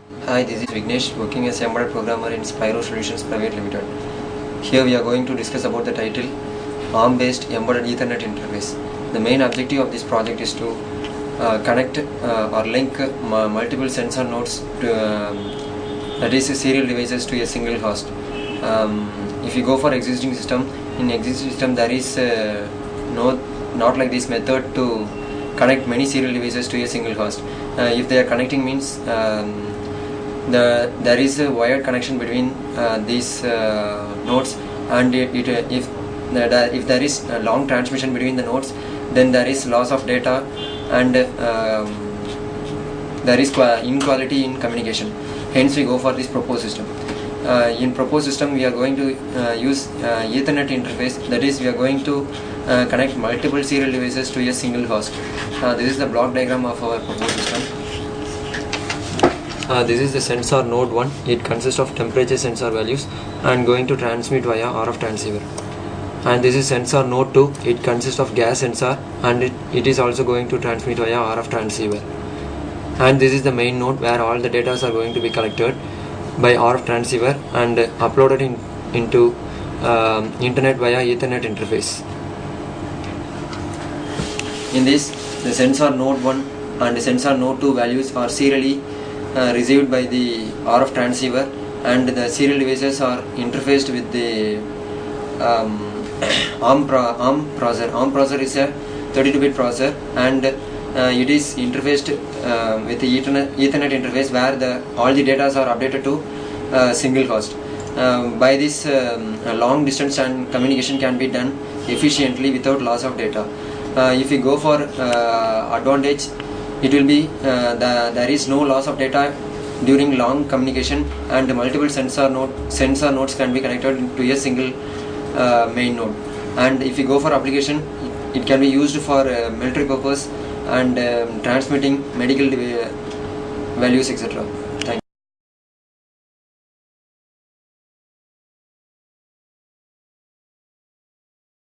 Hi, this is Vignesh, working as embedded programmer in Spyro Solutions Private Limited. Here we are going to discuss about the title ARM-based embedded Ethernet interface. The main objective of this project is to connect or link multiple sensor nodes to that is serial devices to a single host. If you go for existing system, in existing system there is not like this method to connect many serial devices to a single host. If they are connecting means there is a wired connection between these nodes, and if there is a long transmission between the nodes, then there is loss of data and there is inequality in communication. Hence we go for this proposed system. In proposed system we are going to use Ethernet interface, that is we are going to connect multiple serial devices to a single host. This is the block diagram of our proposed system. This is the sensor node 1. It consists of temperature sensor values and going to transmit via RF transceiver. And this is sensor node 2. It consists of gas sensor and it is also going to transmit via RF transceiver. And this is the main node where all the data are going to be collected by RF transceiver and uploaded into internet via Ethernet interface. In this, the sensor node 1 and the sensor node 2 values are serially received by the RF transceiver, and the serial devices are interfaced with the ARM processor. ARM processor is a 32-bit processor, and it is interfaced with the Ethernet interface where all the data are updated to single host. By this, long distance and communication can be done efficiently without loss of data. If we go for advantage, it will be there is no loss of data during long communication, and multiple sensor nodes can be connected to a single main node. And if you go for application, it can be used for military purpose and transmitting medical values, etc.